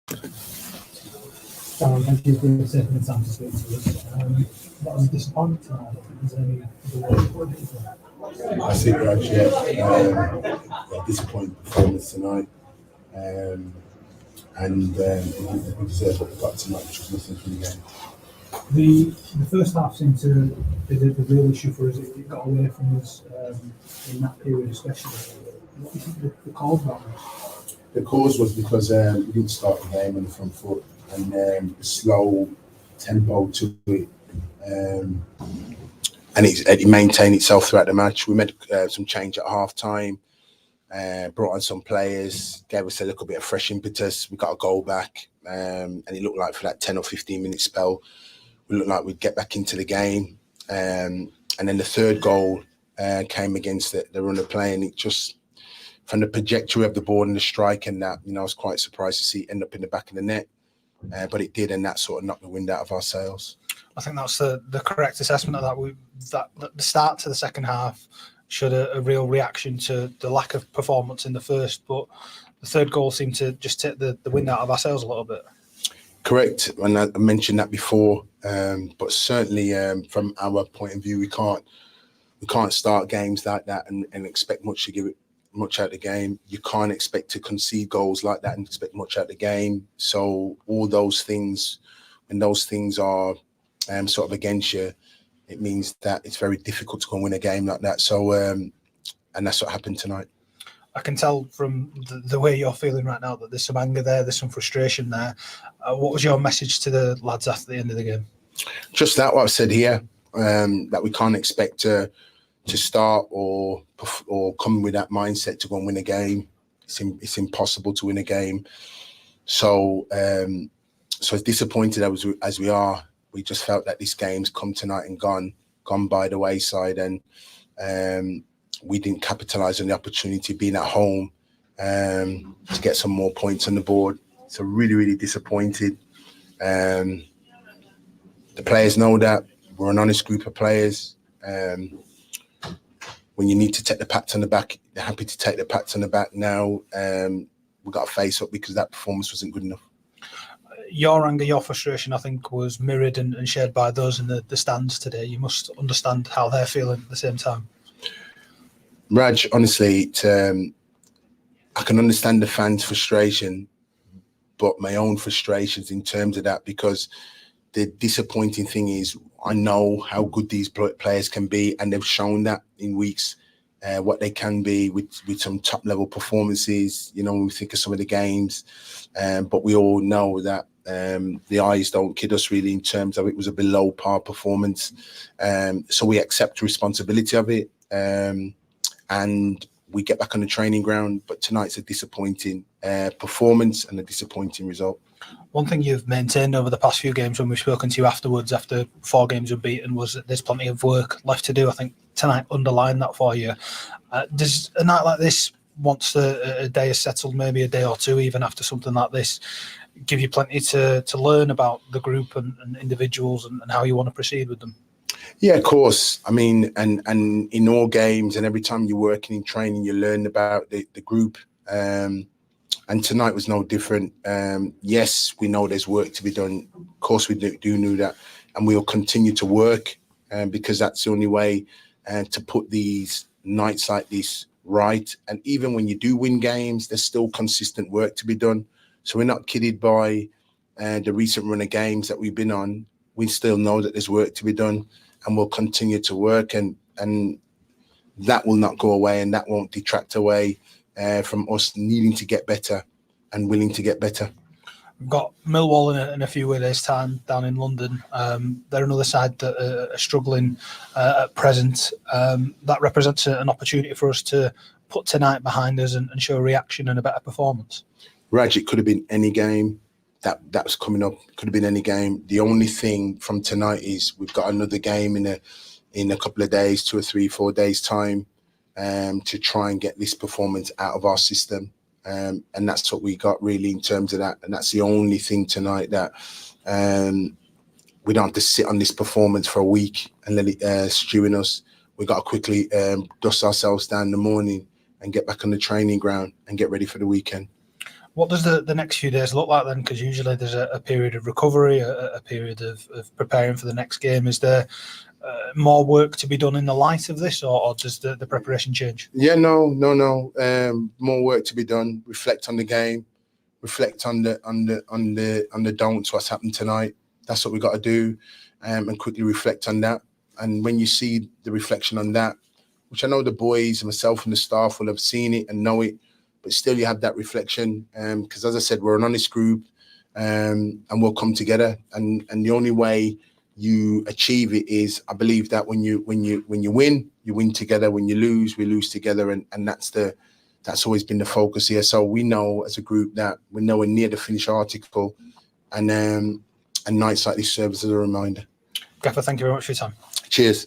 Thank you for taking the time to speak to us. That was a disappointment tonight. Is there any other way to I think disappointing performance tonight. And we deserve what we got tonight, which was nothing from the game. The first half seemed to be the real issue for us. It got away from us in that period, especially. What do you think the cause was? The cause was because we didn't start the game on the front foot, and the slow tempo to it, and it maintained itself throughout the match. We made some change at half time, brought on some players, gave us a little bit of fresh impetus. We got a goal back, and it looked like for that 10 or 15 minute spell, we looked like we'd get back into the game. And then the third goal came against the run of play, and it just, from the trajectory of the ball and the strike and that, I was quite surprised to see it end up in the back of the net. But it did, and that sort of knocked the wind out of our sails. I think that's the correct assessment of that. The start to the second half showed a real reaction to the lack of performance in the first, but the third goal seemed to just take the wind out of our sails a little bit. Correct, and I mentioned that before, but certainly from our point of view, we can't start games like that and expect much out of the game. You can't expect to concede goals like that and expect much out of the game. So all those things, when those things are sort of against you, it means that it's very difficult to go and win a game like that. So and that's what happened tonight. I can tell from the way you're feeling right now that there's some anger there, there's some frustration there. What was your message to the lads after the end of the game? Just that, what I've said here, that we can't expect to start or come with that mindset to go and win a game. It's impossible to win a game. So as disappointed as we are, we just felt that this game's come tonight and gone by the wayside, and we didn't capitalise on the opportunity being at home to get some more points on the board. So really, really disappointed. The players know that. We're an honest group of players. When you need to take the pats on the back, they're happy to take the pats on the back now. We've got to face up because that performance wasn't good enough. Your anger, your frustration, I think, was mirrored and shared by those in the stands today. You must understand how they're feeling at the same time. Raj, honestly, I can understand the fans' frustration, but my own frustrations in terms of that, because the disappointing thing is I know how good these players can be, and they've shown that in weeks, what they can be with some top-level performances. When we think of some of the games, but we all know that the eyes don't kid us really in terms of it was a below-par performance. So we accept the responsibility of it, and we get back on the training ground. But tonight's a disappointing performance and a disappointing result. One thing you've maintained over the past few games when we've spoken to you afterwards, after 4 games unbeaten, was that there's plenty of work left to do. I think tonight underlined that for you. Does a night like this, once a day is settled, maybe a day or two even after something like this, give you plenty to learn about the group and individuals and how you want to proceed with them? Yeah, of course. I mean, and in all games and every time you're working in training, you learn about the group. And tonight was no different. Yes, we know there's work to be done. Of course, we do know that. And we'll continue to work because that's the only way to put these nights like this right. And even when you do win games, there's still consistent work to be done. So we're not kidded by the recent run of games that we've been on. We still know that there's work to be done, and we'll continue to work. And that will not go away, and that won't detract away from us needing to get better and willing to get better. We've got Millwall in a few days' time down in London. They're another side that are struggling at present. That represents an opportunity for us to put tonight behind us and show a reaction and a better performance. Raj, it could have been any game that was coming up. It could have been any game. The only thing from tonight is we've got another game in a couple of days, 2 or 3, 4 days' time, to try and get this performance out of our system. And that's what we got really in terms of that. And that's the only thing tonight that we don't have to sit on this performance for a week and let it stew in us. We got to quickly dust ourselves down in the morning and get back on the training ground and get ready for the weekend. What does the next few days look like then? Because usually there's a period of recovery, a period of preparing for the next game. Is there more work to be done in the light of this, or does the preparation change? Yeah, no. More work to be done. Reflect on the game. Reflect on the don'ts. What's happened tonight. That's what we got to do, and quickly reflect on that. And when you see the reflection on that, which I know the boys, myself, and the staff will have seen it and know it, but still you have that reflection. Because as I said, we're an honest group, and we'll come together. And the only way you achieve it is, I believe that when you win, you win together. When you lose, we lose together, and that's always been the focus here. So we know as a group that we're nowhere near the finished article, and nights like this serve as a reminder. Gaffer, thank you very much for your time. Cheers.